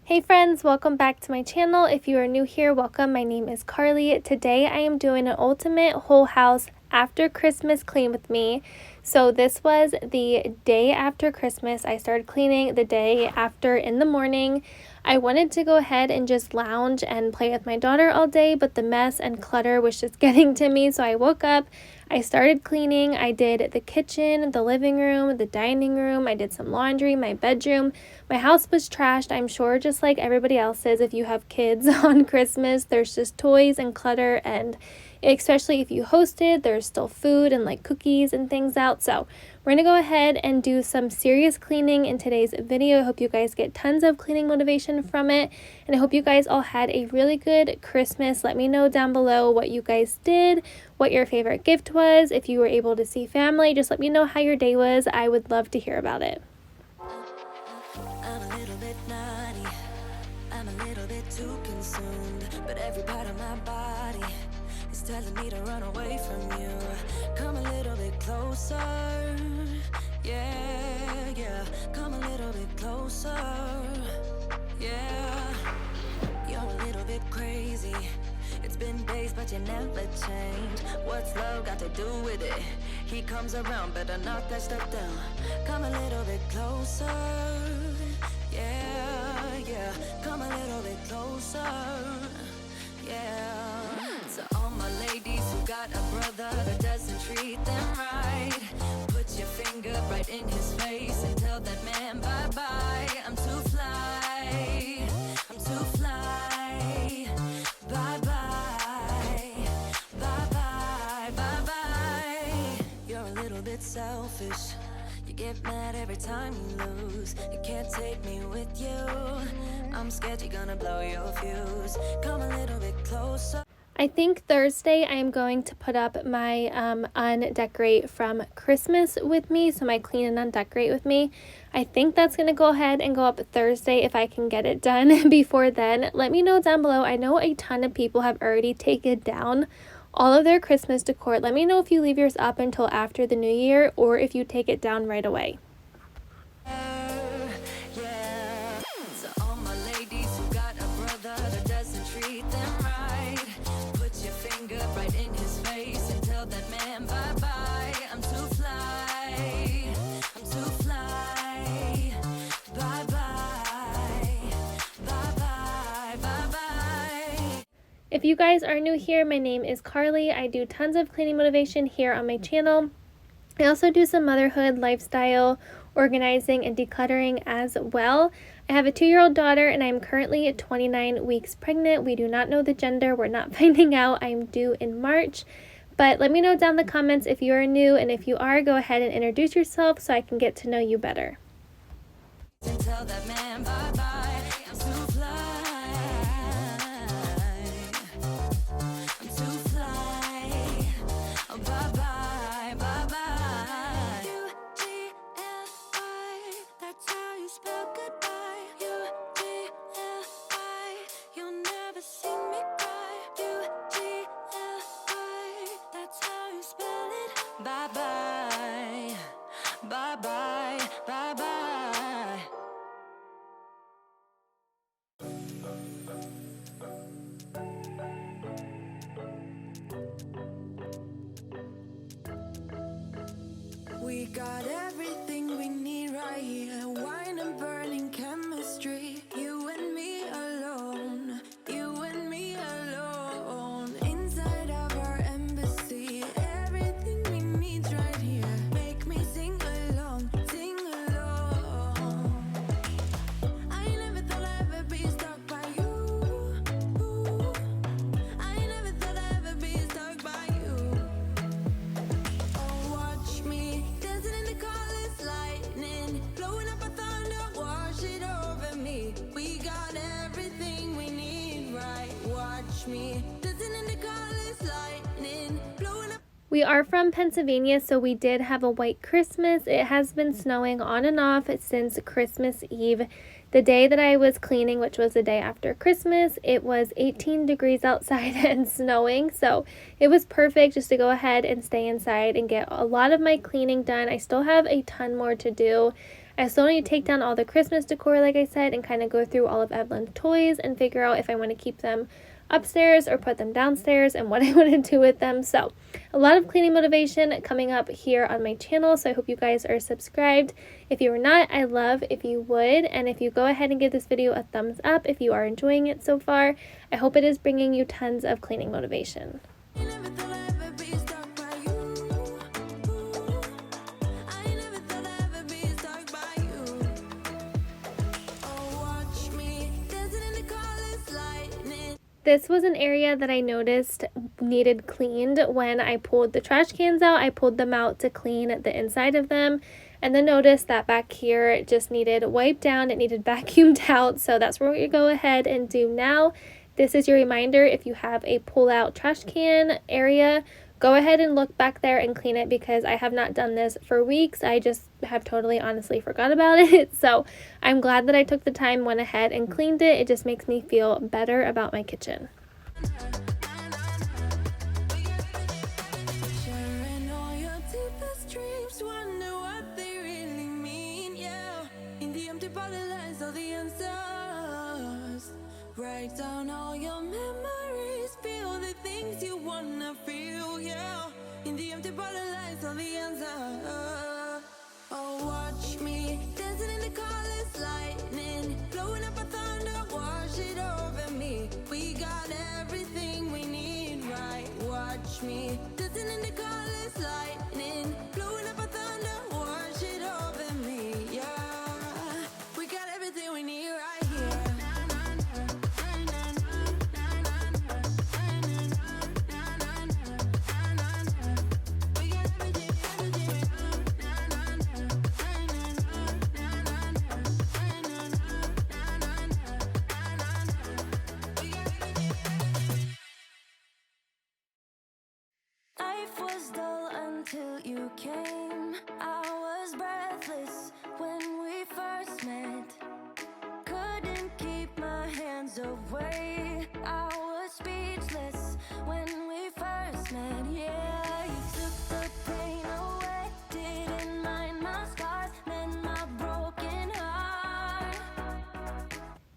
Hey friends, welcome back to my channel. If you are new here, welcome. My name is Carlie. Today I am doing an ultimate whole house after Christmas clean with me. So this was the day after Christmas. I started cleaning the day after in the morning. I wanted to go ahead and just lounge and play with my daughter all day, but the mess and clutter was just getting to me. So I woke up, I started cleaning. I did the kitchen, the living room, the dining room. I did some laundry, my bedroom. My house was trashed, I'm sure, just like everybody else's. If you have kids on Christmas, there's just toys and clutter, and especially if you hosted, there's still food and like cookies and things out. So we're gonna go ahead and do some serious cleaning in today's video. I hope you guys get tons of cleaning motivation from it, and I hope you guys all had a really good Christmas. Let me know down below what you guys did, what your favorite gift was, if you were able to see family. Just let me know how your day was. I would love to hear about it. Too consumed, but every part of my body is telling me to run away from you. Come a little bit closer, yeah, come a little bit closer, yeah. You're a little bit crazy. It's been days, but you never change. What's love got to do with it? He comes around, better knock that stuff down. Come a little bit closer, yeah. Come a little bit closer, yeah. To all my ladies who got a brother that doesn't treat them right, put your finger right in his face and tell that man bye-bye. I'm too fly, I'm too fly. Bye-bye, bye-bye, bye-bye. You're a little bit selfish. You get mad every time you lose. You can't take me with you. I'm scared you're gonna blow your fuse. Come a little bit closer. I think Thursday I am going to put up my undecorate from Christmas with me, so my clean and undecorate with me. I think that's going to go ahead and go up Thursday if I can get it done before then. Let me know down below. I know a ton of people have already taken down all of their Christmas decor. Let me know if you leave yours up until after the new year or if you take it down right away. If you guys are new here, my name is Carlie. I do tons of cleaning motivation here on my channel. I also do some motherhood, lifestyle, organizing, and decluttering as well. I have a 2-year-old daughter and I'm currently 29 weeks pregnant. We do not know the gender. We're not finding out. I'm due in March. But let me know down in the comments if you are new, and if you are, go ahead and introduce yourself so I can get to know you better. Tell that man bye-bye. I'm too fly. Bye-bye, bye-bye. U-G-L-I, that's how you spell goodbye. U-G-L-I, you'll never see me cry. U-G-L-I, that's how you spell it. Bye-bye, bye-bye, bye-bye. We got everything we need right here. Wine and burning chemistry. You and me alone. You and me alone. Inside of our embassy. Everything we need's right here. Make me sing along, sing along. I never thought I'd ever be stuck by you. I never thought I'd ever be stuck by you. Oh, watch me dancing in the colors, lightning, blowing up a thunder, wash it over me. We got everything we need, right? Watch me dancing in the colors, lightning, blowing up. We are from Pennsylvania, so we did have a white Christmas. It has been snowing on and off since Christmas Eve. The day that I was cleaning, which was the day after Christmas, it was 18 degrees outside and snowing, so it was perfect just to go ahead and stay inside and get a lot of my cleaning done. I still have a ton more to do. I still need to take down all the Christmas decor, like I said, and kind of go through all of Evelyn's toys and figure out if I want to keep them upstairs or put them downstairs and what I want to do with them. So a lot of cleaning motivation coming up here on my channel, so I hope you guys are subscribed. If you are not, I love if you would, and if you go ahead and give this video a thumbs up if you are enjoying it so far. I hope it is bringing you tons of cleaning motivation. This was an area that I noticed needed cleaned when I pulled the trash cans out. I pulled them out to clean the inside of them, and then noticed that back here it just needed wiped down. It needed vacuumed out, so that's what we go ahead and do now. This is your reminder: if you have a pull out trash can area, go ahead and look back there and clean it, because I have not done this for weeks. I just have totally honestly forgot about it. So I'm glad that I took the time, went ahead and cleaned it. It just makes me feel better about my kitchen. Write down all your memories, feel the things you wanna feel, yeah. In the empty bottle lies all the answers. Oh, watch me dancing in the colors, lightning, blowing up a thunder, wash it over me. We got everything we need, right? Watch me dancing in the colors, lightning, blowing up a thunder, wash it over me, yeah. We got everything we need right here. Life was dull until you came. I was breathless when we first met. Couldn't keep my hands away. I was speechless when we first met. Yeah, you took the pain away. Didn't mind my scars, then my broken heart.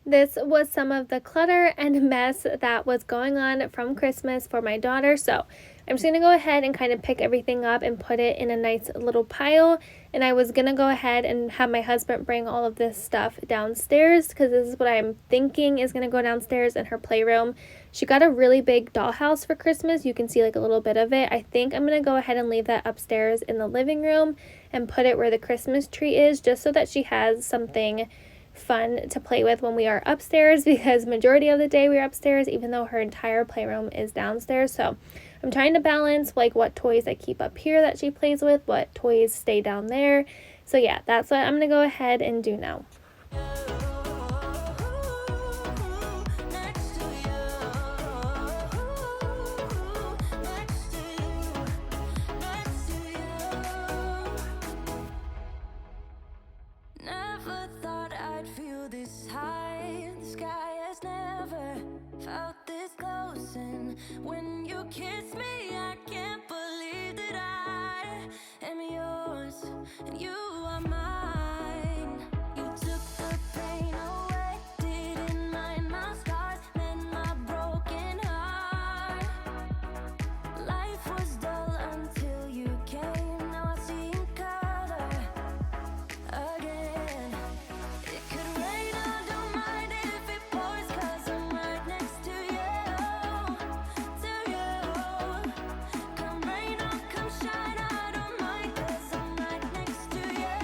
This was some of the clutter and mess that was going on from Christmas for my daughter. So I'm just going to go ahead and kind of pick everything up and put it in a nice little pile. And I was going to go ahead and have my husband bring all of this stuff downstairs, because this is what I'm thinking is going to go downstairs in her playroom. She got a really big dollhouse for Christmas. You can see like a little bit of it. I think I'm going to go ahead and leave that upstairs in the living room and put it where the Christmas tree is, just so that she has something fun to play with when we are upstairs, because majority of the day we're upstairs, even though her entire playroom is downstairs. So I'm trying to balance like what toys I keep up here that she plays with, what toys stay down there. So yeah, that's what I'm gonna go ahead and do now. Never thought I'd feel this high. The sky has never felt this close, and when you kiss me, I can't believe that I am yours and you are mine. You took the pain away, didn't mind my scars, then my broken heart. Life was dull until you came. Now I see in color again. It could rain, I don't mind if it pours, 'cause I'm right next to you, to you. Come rain or come shine, I don't mind, 'cause I'm right next to you.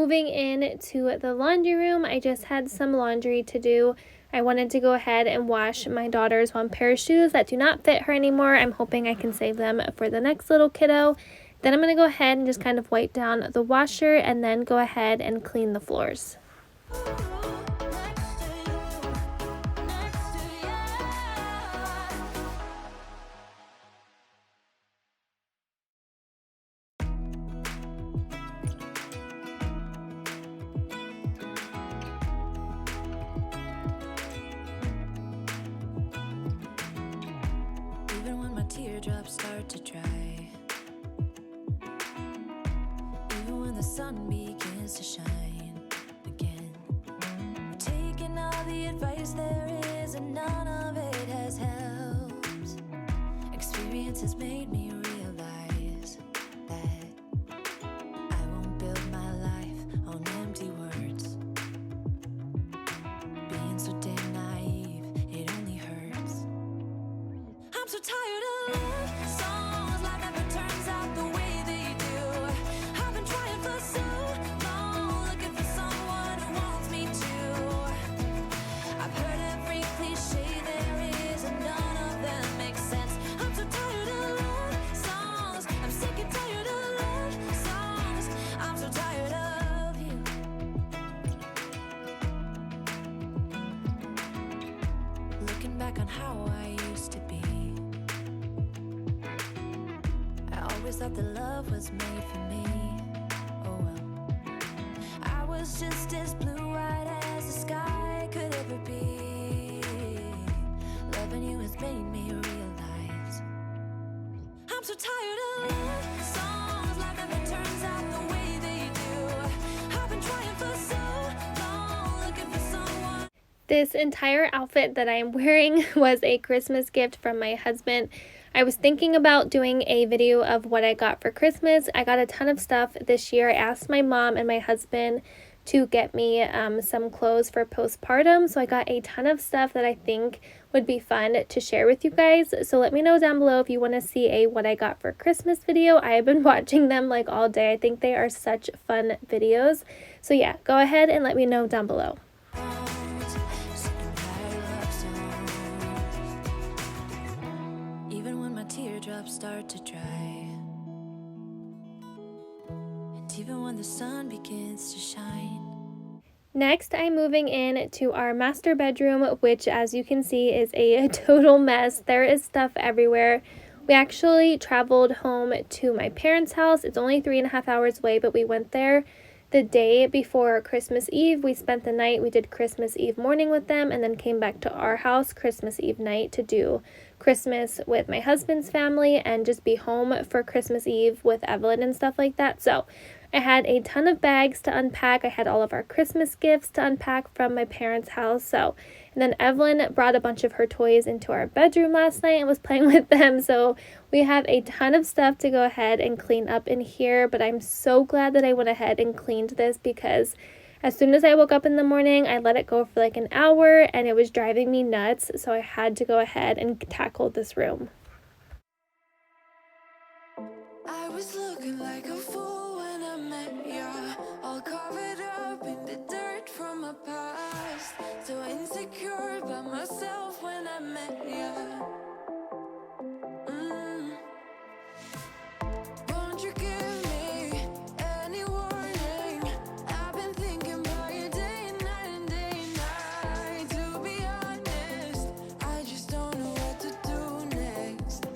moving in to the laundry room, I just had some laundry to do. I wanted to go ahead and wash my daughter's one pair of shoes that do not fit her anymore. I'm hoping I can save them for the next little kiddo. Then I'm going to go ahead and just kind of wipe down the washer and then go ahead and clean the floors. Even when my teardrops start to dry, even when the sun begins to shine again, taking all the advice there is and none of it has helped. Experience has made me realize that I won't build my life on empty words. Being so damn naive, it only hurts. I'm so tired of love songs, life never turns out the way they do. I've been trying for so long, looking for someone who wants me to. I've heard every cliche there is and none of them make sense. I'm so tired of love songs, I'm sick and tired of love songs. I'm so tired of you. Looking back on how I used to be, I always thought that love was made for me. Oh well, I was just as blue-eyed as the sky could ever be. Loving you has made me realize I'm so tired of love songs, life never turns out the way they do. I've been trying for so long, looking for someone. This entire outfit that I am wearing was a Christmas gift from my husband. I was thinking about doing a video of what I got for Christmas. I got a ton of stuff this year. I asked my mom and my husband to get me some clothes for postpartum. So I got a ton of stuff that I think would be fun to share with you guys. So let me know down below if you want to see a what I got for Christmas video. I have been watching them like all day. I think they are such fun videos. So yeah, go ahead and let me know down below. Even when my teardrops start to dry, and even when the sun begins to shine. Next, I'm moving in to our master bedroom, which as you can see is a total mess. There is stuff everywhere. We actually traveled home to my parents' house. It's only 3.5 hours away, but we went there the day before Christmas Eve. We spent the night. We did Christmas Eve morning with them and then came back to our house Christmas Eve night to do Christmas with my husband's family and just be home for Christmas Eve with Evelyn and stuff like that. So I had a ton of bags to unpack. I had all of our Christmas gifts to unpack from my parents' house. And then Evelyn brought a bunch of her toys into our bedroom last night and was playing with them. So we have a ton of stuff to go ahead and clean up in here. But I'm so glad that I went ahead and cleaned this because as soon as I woke up in the morning, I let it go for like an hour and it was driving me nuts. So I had to go ahead and tackle this room. I was looking like a fool when I met ya, all covered up in the dirt from my past. So insecure about myself when I met ya. Won't you give me any warning? I've been thinking about you day and night and day and night. To be honest, I just don't know what to do next.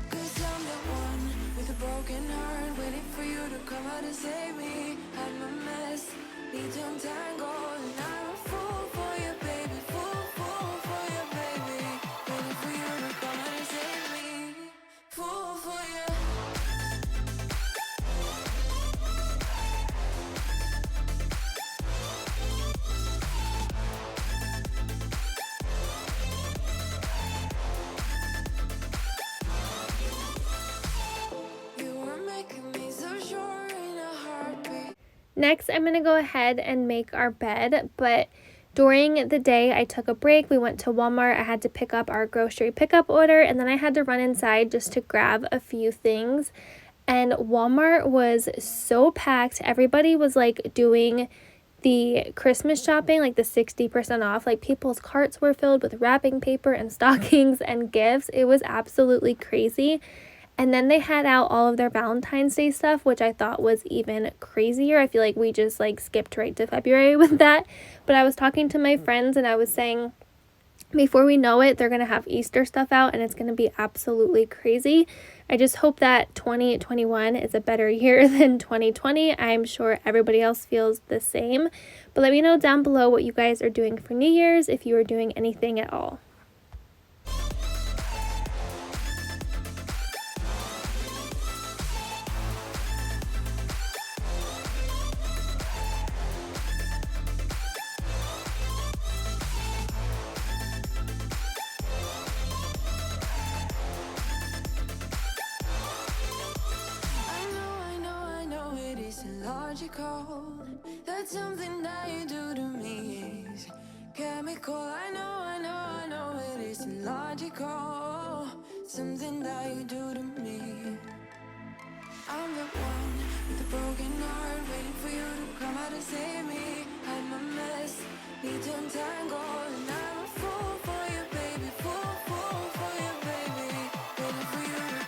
'Cause I'm the one with a broken heart, waiting for you to come out and save me. I'm a mess, need to untangle, and I'm a fool for you, baby. Fool for you, baby. Waiting for you to come out and save me. Fool for you. You were making me so sure in a heartbeat. Next, I'm going to go ahead and make our bed, but during the day, I took a break. We went to Walmart. I had to pick up our grocery pickup order, and then I had to run inside just to grab a few things. and Walmart was so packed. Everybody was like doing the Christmas shopping, like the 60% off. Like people's carts were filled with wrapping paper and stockings and gifts. It was absolutely crazy. And then they had out all of their Valentine's Day stuff, which I thought was even crazier. I feel like we just like skipped right to February with that. But I was talking to my friends and I was saying, before we know it, they're going to have Easter stuff out and it's going to be absolutely crazy. I just hope that 2021 is a better year than 2020. I'm sure everybody else feels the same. But let me know down below what you guys are doing for New Year's, if you are doing anything at all. Logical, that's something that you do to me is chemical. I know it isn't logical, something that you do to me. I'm the one with a broken heart, waiting for you to come out and save me. I'm a mess, need to untangle, and I'm a fool for you, baby, fool for you, baby, waiting for you to...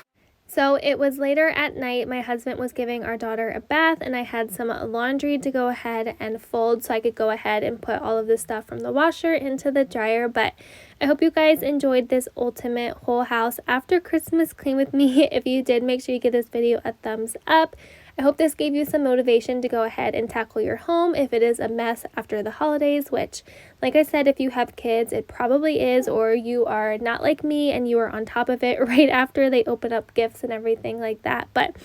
So it was later at night. My husband was giving our daughter a bath and I had some laundry to go ahead and fold so I could go ahead and put all of the stuff from the washer into the dryer. But I hope you guys enjoyed this ultimate whole house after Christmas clean with me. If you did, make sure you give this video a thumbs up. I hope this gave you some motivation to go ahead and tackle your home if it is a mess after the holidays, which, like I said, if you have kids, it probably is, or you are not like me and you are on top of it right after they open up gifts and everything like that. But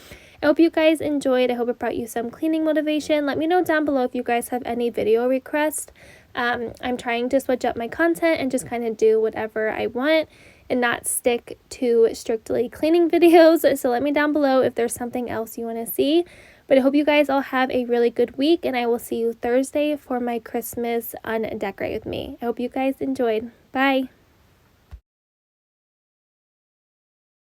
I hope you guys enjoyed. I hope it brought you some cleaning motivation. Let me know down below if you guys have any video requests. I'm trying to switch up my content and just kind of do whatever I want and not stick to strictly cleaning videos. So let me down below if there's something else you want to see. But I hope you guys all have a really good week, and I will see you Thursday for my Christmas undecorate with me. I hope you guys enjoyed. Bye.